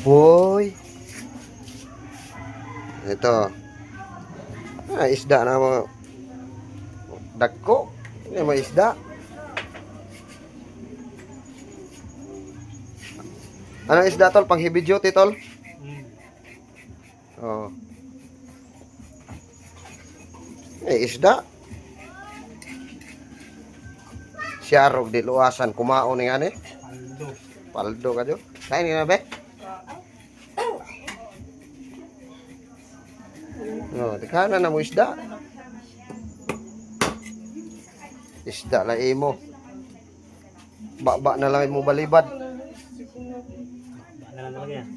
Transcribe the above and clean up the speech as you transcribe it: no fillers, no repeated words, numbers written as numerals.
Boy. Ito. Isda na mga dagko. Ini mga isda. Anong isda tol? Pang heavy duty tol? Oh. Isda. Siyarog di luwasan kumaon ni ani. Paldo. Paldo kadyo. Kain ni na be? No, tikana na mo isda. Isda la imo. Baba na lang mo balibad. Baka na lang yan.